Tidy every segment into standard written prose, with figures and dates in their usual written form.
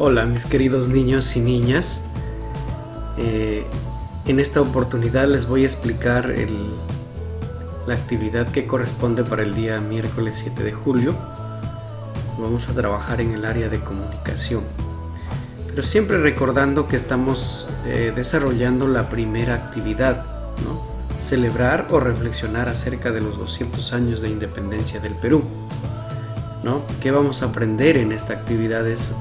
Hola mis queridos niños y niñas, en esta oportunidad les voy a explicar la actividad que corresponde para el día miércoles 7 de julio. Vamos a trabajar en el área de comunicación, pero siempre recordando que estamos desarrollando la primera actividad, ¿no? Celebrar o reflexionar acerca de los 200 años de independencia del Perú, ¿no? ¿Qué vamos a aprender en esta actividad? Es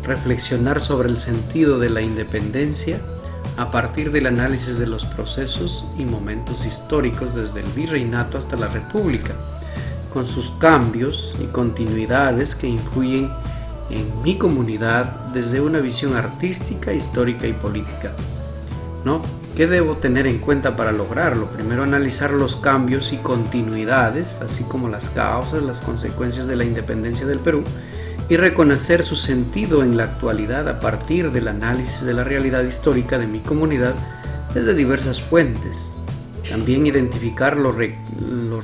reflexionar sobre el sentido de la independencia a partir del análisis de los procesos y momentos históricos desde el virreinato hasta la república, con sus cambios y continuidades que influyen en mi comunidad desde una visión artística, histórica y política, ¿no? ¿Qué debo tener en cuenta para lograrlo? Primero, analizar los cambios y continuidades, así como las causas, las consecuencias de la independencia del Perú, y reconocer su sentido en la actualidad a partir del análisis de la realidad histórica de mi comunidad desde diversas fuentes. También identificar los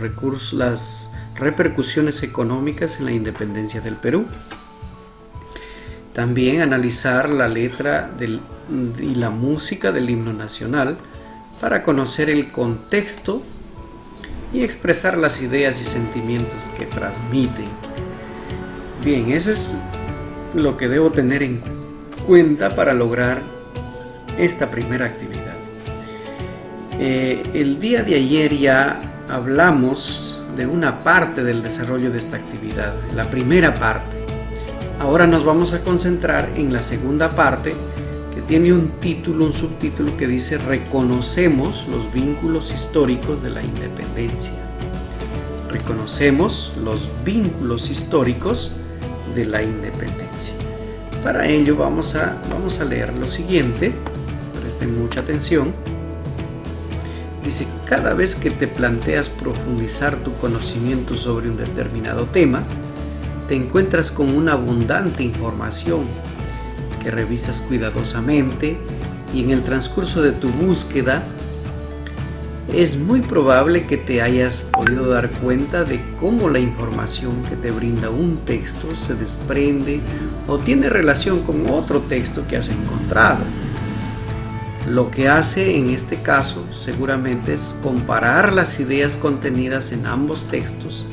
recursos, las repercusiones económicas en la independencia del Perú. También analizar la letra y la música del himno nacional para conocer el contexto y expresar las ideas y sentimientos que transmiten. Bien, eso es lo que debo tener en cuenta para lograr esta primera actividad. El día de ayer ya hablamos de una parte del desarrollo de esta actividad, la primera parte. Ahora nos vamos a concentrar en la segunda parte, que tiene un subtítulo que dice Reconocemos los vínculos históricos de la independencia. Reconocemos los vínculos históricos de la independencia. Para ello vamos a leer lo siguiente, presten mucha atención. Dice: cada vez que te planteas profundizar tu conocimiento sobre un determinado tema, te encuentras con una abundante información que revisas cuidadosamente, y en el transcurso de tu búsqueda es muy probable que te hayas podido dar cuenta de cómo la información que te brinda un texto se desprende o tiene relación con otro texto que has encontrado. Lo que hace en este caso seguramente es comparar las ideas contenidas en ambos textos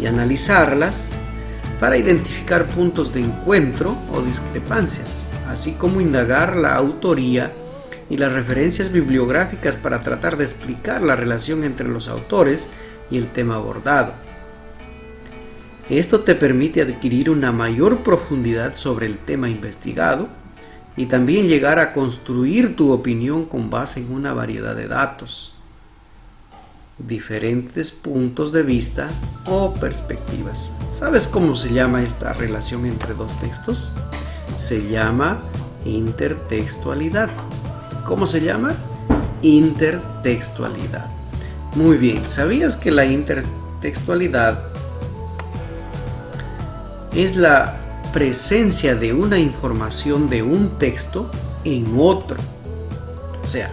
y analizarlas para identificar puntos de encuentro o discrepancias, así como indagar la autoría y las referencias bibliográficas para tratar de explicar la relación entre los autores y el tema abordado. Esto te permite adquirir una mayor profundidad sobre el tema investigado y también llegar a construir tu opinión con base en una variedad de datos, diferentes puntos de vista o perspectivas. ¿Sabes cómo se llama esta relación entre dos textos? Se llama intertextualidad. ¿Cómo se llama? Intertextualidad. Muy bien, ¿sabías que la intertextualidad es la presencia de una información de un texto en otro? O sea,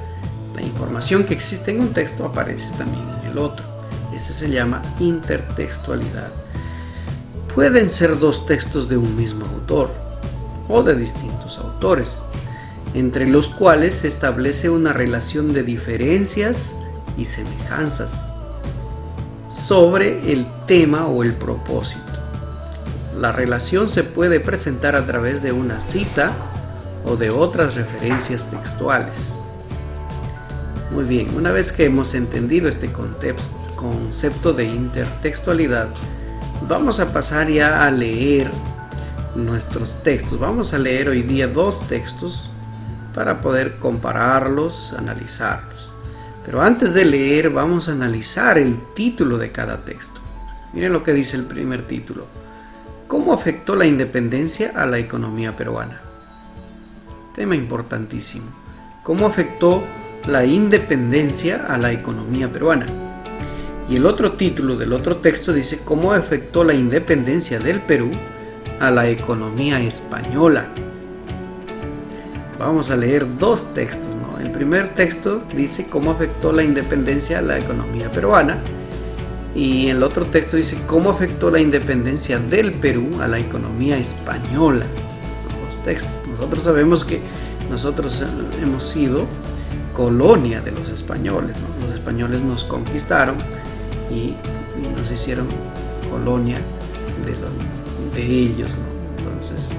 la información que existe en un texto aparece también en el otro. Ese se llama intertextualidad. Pueden ser dos textos de un mismo autor o de distintos autores, entre los cuales se establece una relación de diferencias y semejanzas sobre el tema o el propósito. La relación se puede presentar a través de una cita o de otras referencias textuales. Muy bien, una vez que hemos entendido este concepto de intertextualidad, vamos a pasar ya a leer nuestros textos. Vamos a leer hoy día dos textos para poder compararlos, analizarlos. Pero antes de leer, vamos a analizar el título de cada texto. Miren lo que dice el primer título: ¿Cómo afectó la independencia a la economía peruana? Tema importantísimo. ¿Cómo afectó la independencia a la economía peruana? Y el otro título del otro texto dice: ¿Cómo afectó la independencia del Perú a la economía española? Vamos a leer dos textos, ¿no? El primer texto dice cómo afectó la independencia a la economía peruana, y el otro texto dice cómo afectó la independencia del Perú a la economía española. Los los textos. Nosotros sabemos que nosotros hemos sido colonia de los españoles, ¿no? Los españoles nos conquistaron y nos hicieron colonia de ellos, ¿no? Entonces,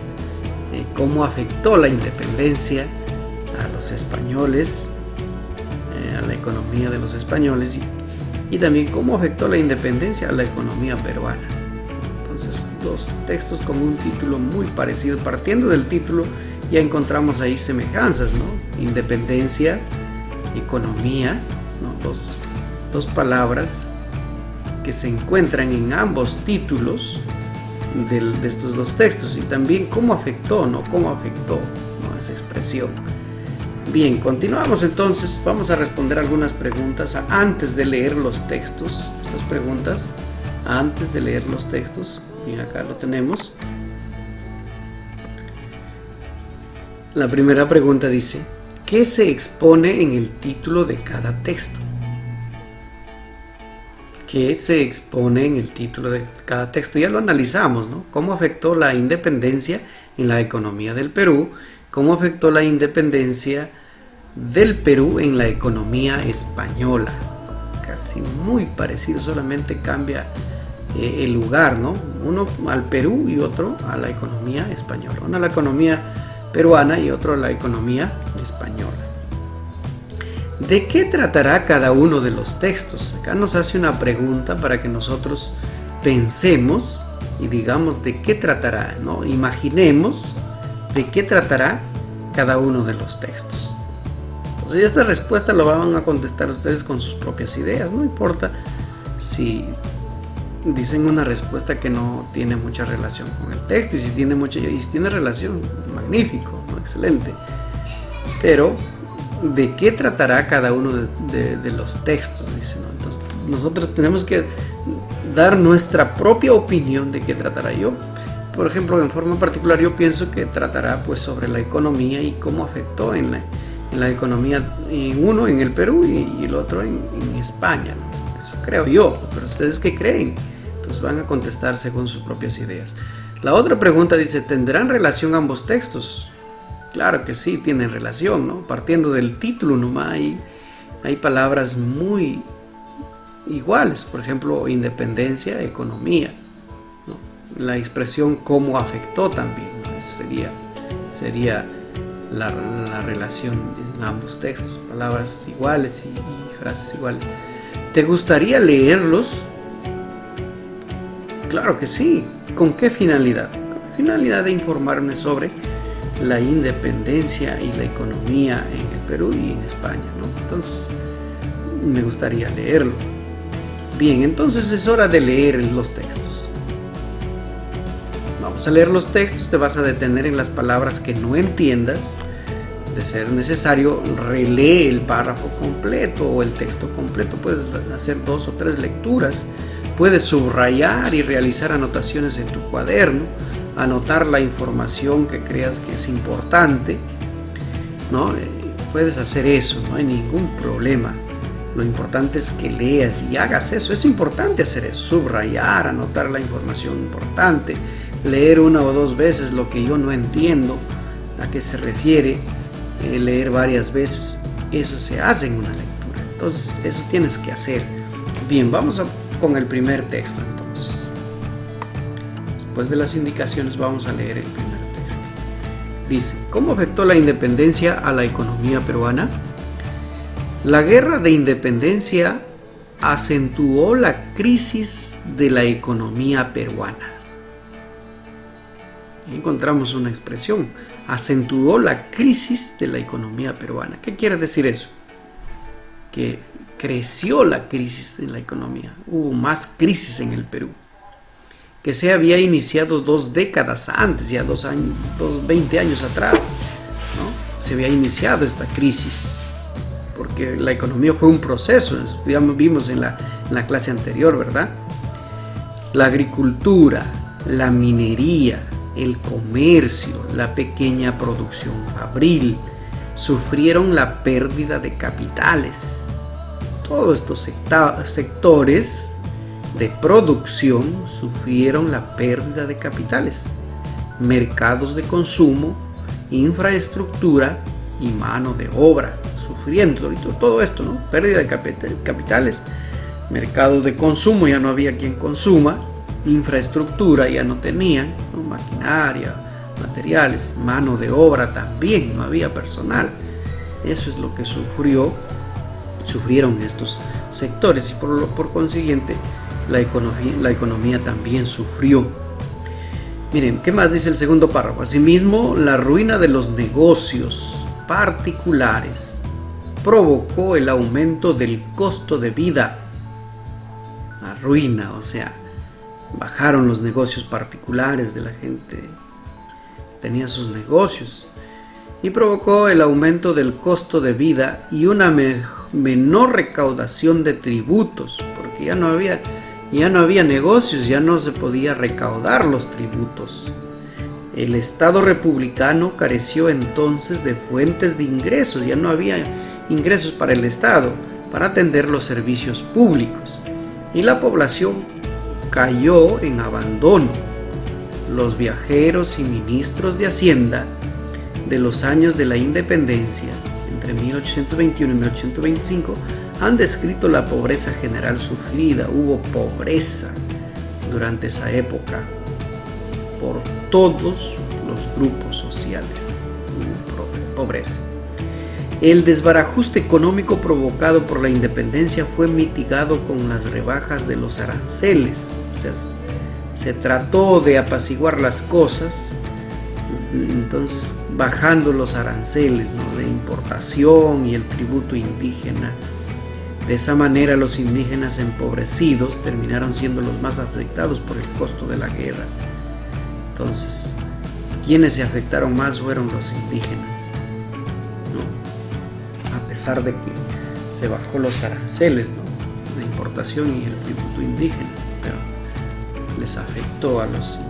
¿cómo afectó la independencia a los españoles, a la economía de los españoles y también cómo afectó la independencia a la economía peruana? Entonces, dos textos con un título muy parecido. Partiendo del título ya encontramos ahí semejanzas, ¿no? Independencia, economía, ¿no? Dos palabras que se encuentran en ambos títulos de estos dos textos, y también cómo afectó, ¿no? Cómo afectó, ¿no? Esa expresión. Bien, continuamos entonces. Vamos a responder algunas preguntas antes de leer los textos. Estas preguntas antes de leer los textos. Bien, acá lo tenemos. La primera pregunta dice: ¿qué se expone en el título de cada texto? ¿Qué se expone en el título de cada texto? Ya lo analizamos, ¿no? ¿Cómo afectó la independencia en la economía del Perú? ¿Cómo afectó la independencia del Perú en la economía española? Casi muy parecido, solamente cambia el lugar, ¿no? Uno al Perú y otro a la economía española. Uno a la economía peruana y otro a la economía española. ¿De qué tratará cada uno de los textos? Acá nos hace una pregunta para que nosotros pensemos y digamos de qué tratará, ¿no? Imaginemos de qué tratará cada uno de los textos. Entonces, esta respuesta lo van a contestar ustedes con sus propias ideas. No importa si dicen una respuesta que no tiene mucha relación con el texto, y si tiene relación, magnífico, ¿no? Excelente. Pero ¿de qué tratará cada uno de los textos? Dice, ¿no? Entonces, nosotros tenemos que dar nuestra propia opinión de qué tratará. Yo, por ejemplo, en forma particular, yo pienso que tratará pues sobre la economía y cómo afectó en la economía, uno en el Perú y el otro en España, ¿no? Eso creo yo, pero ustedes ¿qué creen? Entonces van a contestar según sus propias ideas. La otra pregunta dice: ¿tendrán relación ambos textos? Claro que sí, tienen relación, ¿no? Partiendo del título nomás, hay palabras muy iguales. Por ejemplo, independencia, economía, ¿no? La expresión cómo afectó también, ¿no? Eso sería la relación en ambos textos. Palabras iguales y frases iguales. ¿Te gustaría leerlos? Claro que sí. ¿Con qué finalidad? Con la finalidad de informarme sobre la independencia y la economía en el Perú y en España, ¿no? Entonces, me gustaría leerlo. Bien, entonces es hora de leer los textos. Vamos a leer los textos. Te vas a detener en las palabras que no entiendas. De ser necesario, relee el párrafo completo o el texto completo. Puedes hacer 2 o 3 lecturas. Puedes subrayar y realizar anotaciones en tu cuaderno. Anotar la información que creas que es importante, ¿no? Puedes hacer eso, no hay ningún problema. Lo importante es que leas y hagas eso. Es importante hacer eso: subrayar, anotar la información importante, leer 1 o 2 veces lo que yo no entiendo a qué se refiere, leer varias veces. Eso se hace en una lectura. Entonces, eso tienes que hacer. Bien, vamos con el primer texto entonces. Después de las indicaciones vamos a leer el primer texto. Dice: ¿cómo afectó la independencia a la economía peruana? La guerra de independencia acentuó la crisis de la economía peruana. Encontramos una expresión: acentuó la crisis de la economía peruana. ¿Qué quiere decir eso? Que creció la crisis de la economía. Hubo más crisis en el Perú, que se había iniciado 2 décadas antes, ya 20 años atrás, ¿no? Se había iniciado esta crisis, porque la economía fue un proceso. Ya vimos en la clase anterior, ¿verdad? La agricultura, la minería, el comercio, la pequeña producción fabril sufrieron la pérdida de capitales. Todos estos sectores de producción sufrieron la pérdida de capitales. Mercados de consumo infraestructura y mano de obra, sufriendo todo esto, ¿no? Pérdida de capitales, mercados de consumo, ya no había quien consuma, infraestructura ya no tenían, ¿no? Maquinaria, materiales, mano de obra también, no había personal. Eso es lo que sufrieron estos sectores y por consiguiente la economía también sufrió. Miren, ¿qué más dice el segundo párrafo? Asimismo, la ruina de los negocios particulares provocó el aumento del costo de vida. La ruina, o sea, bajaron los negocios particulares de la gente, tenía sus negocios, y provocó el aumento del costo de vida y una menor recaudación de tributos, porque ya no había negocios, ya no se podía recaudar los tributos. El Estado republicano careció entonces de fuentes de ingresos, ya no había ingresos para el Estado para atender los servicios públicos, y la población cayó en abandono. Los viajeros y ministros de Hacienda de los años de la independencia, entre 1821 y 1825, han descrito la pobreza general sufrida. Hubo pobreza durante esa época por todos los grupos sociales. Hubo pobreza. El desbarajuste económico provocado por la independencia fue mitigado con las rebajas de los aranceles. O sea, se trató de apaciguar las cosas, entonces bajando los aranceles, ¿no?, de importación y el tributo indígena. De esa manera los indígenas empobrecidos terminaron siendo los más afectados por el costo de la guerra. Entonces, quienes se afectaron más fueron los indígenas, ¿no? A pesar de que se bajó los aranceles, ¿no?, de importación y el tributo indígena, pero les afectó a los indígenas.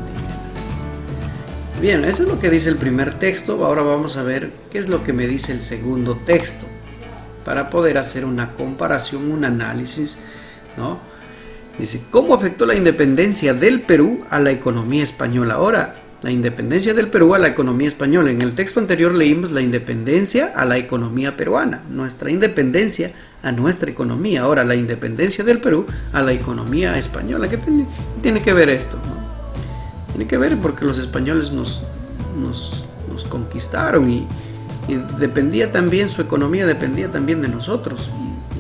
Bien, eso es lo que dice el primer texto. Ahora vamos a ver qué es lo que me dice el segundo texto, para poder hacer una comparación, un análisis, ¿no? Dice, ¿cómo afectó la independencia del Perú a la economía española? Ahora, la independencia del Perú a la economía española. En el texto anterior leímos la independencia a la economía peruana, nuestra independencia a nuestra economía. Ahora, la independencia del Perú a la economía española. ¿Qué tiene que ver esto, no? Tiene que ver porque los españoles nos conquistaron y dependía también, su economía dependía también de nosotros,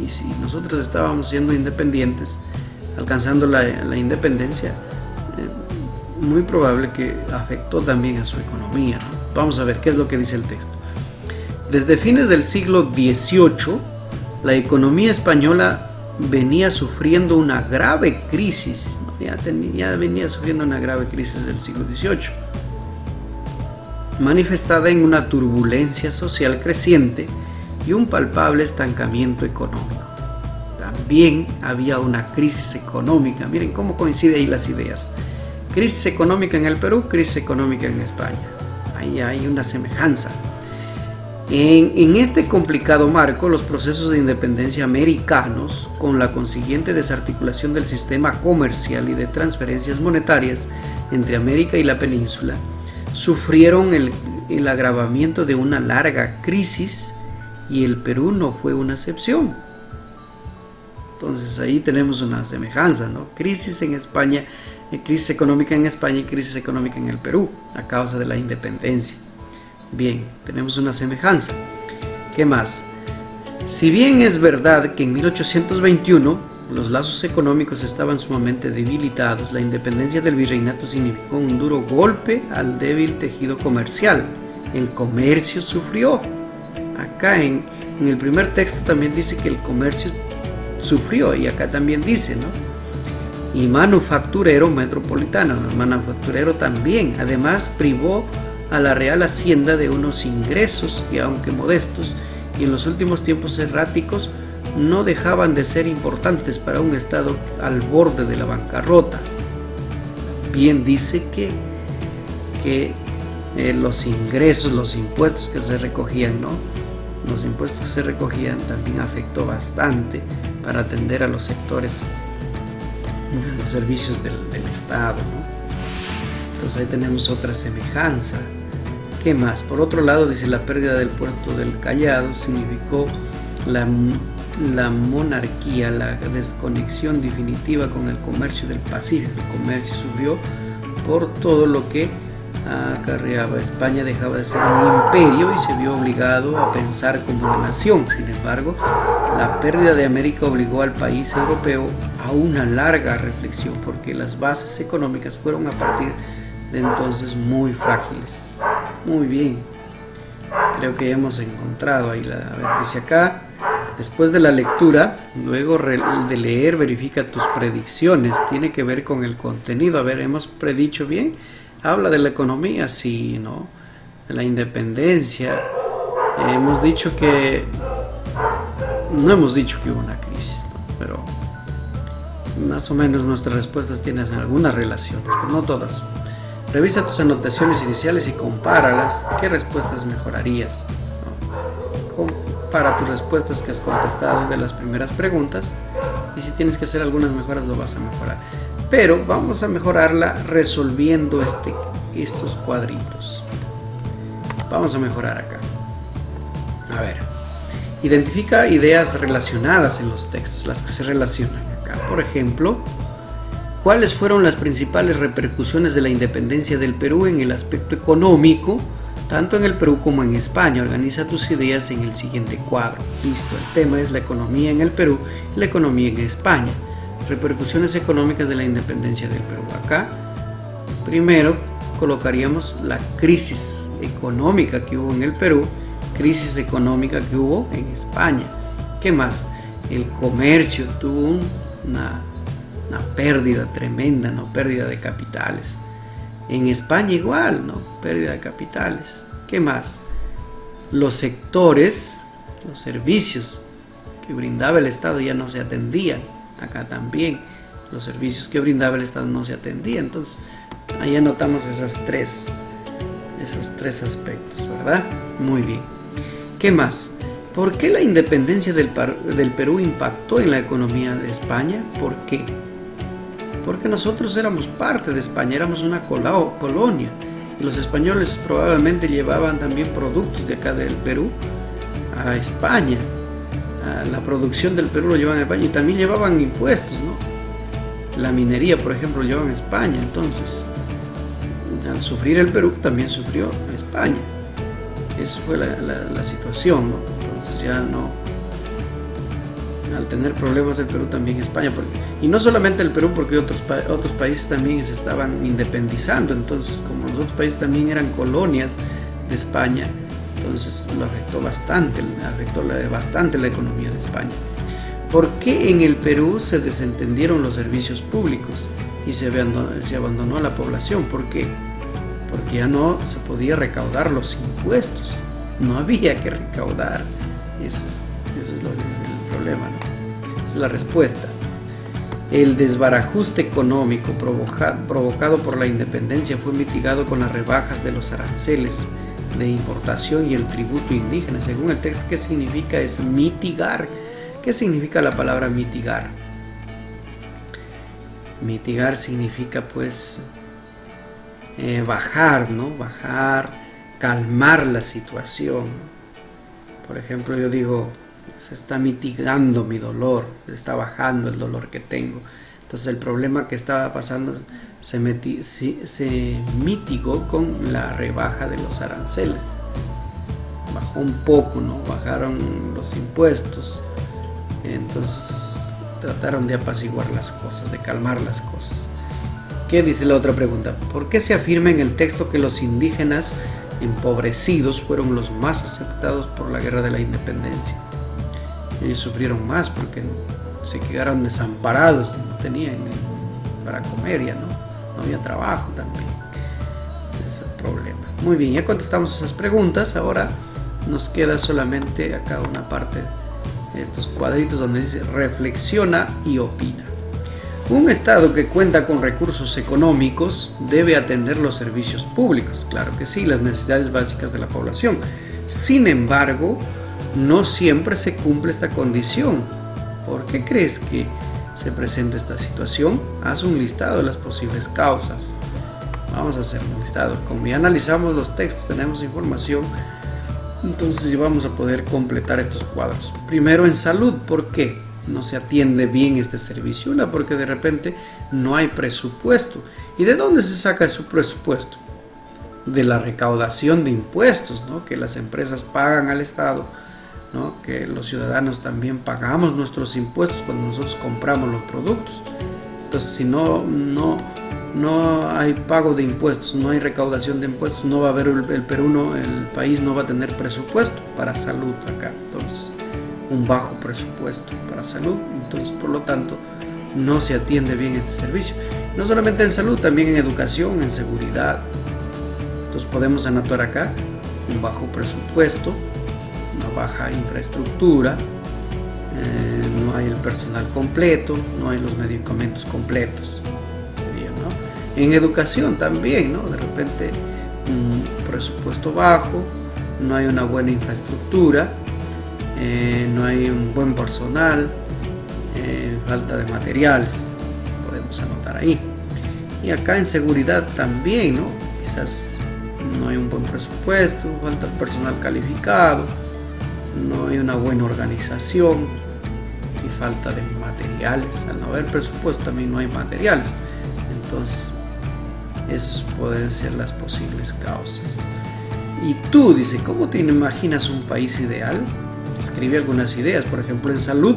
y si nosotros estábamos siendo independientes, alcanzando la independencia, muy probable que afectó también a su economía, ¿no? Vamos a ver qué es lo que dice el texto. Desde fines del siglo XVIII, la economía española venía sufriendo una grave crisis, ¿no? Ya venía sufriendo una grave crisis del siglo XVIII, manifestada en una turbulencia social creciente y un palpable estancamiento económico. También había una crisis económica. Miren cómo coinciden ahí las ideas. Crisis económica en el Perú, crisis económica en España. Ahí hay una semejanza. En este complicado marco, los procesos de independencia americanos, con la consiguiente desarticulación del sistema comercial y de transferencias monetarias entre América y la península, sufrieron el agravamiento de una larga crisis, y el Perú no fue una excepción. Entonces ahí tenemos una semejanza, ¿no? Crisis en España, crisis económica en España y crisis económica en el Perú a causa de la independencia. Bien, tenemos una semejanza. ¿Qué más? Si bien es verdad que en 1821 los lazos económicos estaban sumamente debilitados, la independencia del virreinato significó un duro golpe al débil tejido comercial. El comercio sufrió. Acá en el primer texto también dice que el comercio sufrió, y acá también dice, ¿no? Y manufacturero metropolitano, el manufacturero también. Además, privó a la Real Hacienda de unos ingresos que, aunque modestos y en los últimos tiempos erráticos, no dejaban de ser importantes para un Estado al borde de la bancarrota. Bien dice que los ingresos, los impuestos que se recogían, ¿no? Los impuestos que se recogían también afectó bastante para atender a los sectores, los servicios del Estado, ¿no? Entonces ahí tenemos otra semejanza. ¿Qué más? Por otro lado, dice, la pérdida del puerto del Callao significó la monarquía, la desconexión definitiva con el comercio del Pacífico. El comercio subió por todo lo que acarreaba. España dejaba de ser un imperio y se vio obligado a pensar como una nación. Sin embargo, la pérdida de América obligó al país europeo a una larga reflexión, porque las bases económicas fueron a partir de entonces muy frágiles. Muy bien, creo que ya hemos encontrado ahí a ver, dice acá, después de la lectura, luego de leer, verifica tus predicciones. Tiene que ver con el contenido. A ver, ¿hemos predicho bien? Habla de la economía, sí, ¿no? De la independencia. Hemos dicho que... No hemos dicho que hubo una crisis, ¿no? Pero más o menos nuestras respuestas tienen alguna relación, pero no todas. Revisa tus anotaciones iniciales y compáralas. ¿Qué respuestas mejorarías? ¿No? Compara tus respuestas que has contestado de las primeras preguntas, y si tienes que hacer algunas mejoras lo vas a mejorar. Pero vamos a mejorarla resolviendo estos cuadritos. Vamos a mejorar acá. A ver, identifica ideas relacionadas en los textos, las que se relacionan acá. Por ejemplo, ¿cuáles fueron las principales repercusiones de la independencia del Perú en el aspecto económico, tanto en el Perú como en España? Organiza tus ideas en el siguiente cuadro. Listo, el tema es la economía en el Perú y la economía en España. Repercusiones económicas de la independencia del Perú. Acá, primero, colocaríamos la crisis económica que hubo en el Perú, crisis económica que hubo en España. ¿Qué más? El comercio tuvo una pérdida tremenda, ¿no? Pérdida de capitales. En España igual, ¿no? Pérdida de capitales. ¿Qué más? Los sectores, los servicios que brindaba el Estado ya no se atendían. Acá también los servicios que brindaba el Estado no se atendían. Entonces ahí anotamos esos tres aspectos, ¿verdad? Muy bien. ¿Qué más? ¿Por qué la independencia del Perú impactó en la economía de España? ¿Por qué? Porque nosotros éramos parte de España, éramos una colonia, y los españoles probablemente llevaban también productos de acá del Perú a España. La producción del Perú lo llevaban a España, y también llevaban impuestos, ¿no? La minería, por ejemplo, lo llevaban a España. Entonces, al sufrir el Perú, también sufrió España. Esa fue la situación, ¿no? Entonces ya no... Al tener problemas el Perú, también España, y no solamente el Perú, porque otros países también se estaban independizando. Entonces, como los otros países también eran colonias de España, entonces lo afectó bastante la economía de España. ¿Por qué en el Perú se desentendieron los servicios públicos y se abandonó a la población? ¿Por qué? Porque ya no se podía recaudar los impuestos, no había que recaudar. Eso es el problema, ¿no? Esa es la respuesta. El desbarajuste económico provocado por la independencia fue mitigado con las rebajas de los aranceles de importación y el tributo indígena. Según el texto, ¿qué significa? Es mitigar. ¿Qué significa la palabra mitigar? Mitigar significa pues bajar, ¿no? Bajar, calmar la situación. Por ejemplo, yo digo, se está mitigando mi dolor, se está bajando el dolor que tengo. Entonces el problema que estaba pasando se mitigó con la rebaja de los aranceles. Bajó un poco, ¿no? Bajaron los impuestos. Entonces trataron de apaciguar las cosas, de calmar las cosas. ¿Qué dice la otra pregunta? ¿Por qué se afirma en el texto que los indígenas empobrecidos fueron los más afectados por la guerra de la independencia? Ellos sufrieron más porque se quedaron desamparados, no tenían para comer, ya no había trabajo también. Ese es el problema. Muy bien, ya contestamos esas preguntas. Ahora nos queda solamente acá una parte de estos cuadritos donde dice reflexiona y opina. Un Estado que cuenta con recursos económicos debe atender los servicios públicos, claro que sí, las necesidades básicas de la población. Sin embargo, no siempre se cumple esta condición. ¿Por qué crees que se presenta esta situación? Haz un listado de las posibles causas. Vamos a hacer un listado. Como ya analizamos los textos, tenemos información, entonces ya vamos a poder completar estos cuadros. Primero en salud, ¿por qué no se atiende bien este servicio? Una, porque de repente no hay presupuesto. ¿Y de dónde se saca su presupuesto? De la recaudación de impuestos, ¿no? Que las empresas pagan al Estado, ¿no? Que los ciudadanos también pagamos nuestros impuestos cuando nosotros compramos los productos. Entonces, si no hay pago de impuestos, no hay recaudación de impuestos, no va a haber el país no va a tener presupuesto para salud acá. Entonces, un bajo presupuesto para salud. Entonces, por lo tanto, no se atiende bien este servicio. No solamente en salud, también en educación, en seguridad. Entonces, podemos anotar acá un bajo presupuesto, una baja infraestructura, no hay el personal completo, no hay los medicamentos completos. ¿No? En educación también, ¿no? De repente un presupuesto bajo, no hay una buena infraestructura, no hay un buen personal, falta de materiales, podemos anotar ahí. Y acá en seguridad también, ¿no? Quizás no hay un buen presupuesto, falta personal calificado, no hay una buena organización y falta de materiales. Al no haber presupuesto también no hay materiales. Entonces, esas pueden ser las posibles causas. Y tú, dice, ¿cómo te imaginas un país ideal? Escribe algunas ideas. Por ejemplo, en salud,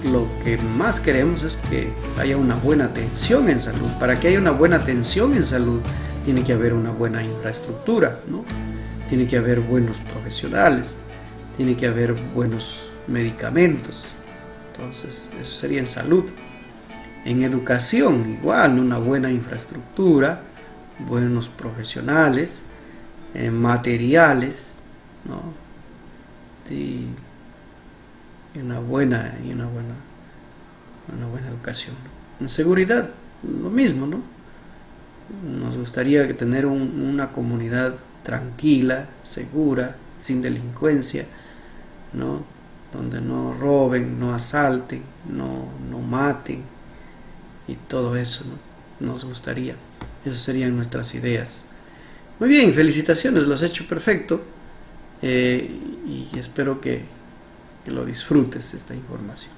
lo que más queremos es que haya una buena atención en salud. Para que haya una buena atención en salud, tiene que haber una buena infraestructura, ¿no? Tiene que haber buenos profesionales, tiene que haber buenos medicamentos. Entonces, eso sería en salud. En educación, igual, una buena infraestructura, buenos profesionales, materiales, ¿no? Y una buena educación. En seguridad, lo mismo, ¿no? Nos gustaría tener una comunidad tranquila, segura, sin delincuencia, ¿no? Donde no roben, no asalten, no maten y todo eso, ¿no? Nos gustaría. Esas serían nuestras ideas. Muy bien, felicitaciones, lo has hecho perfecto, y espero que lo disfrutes esta información.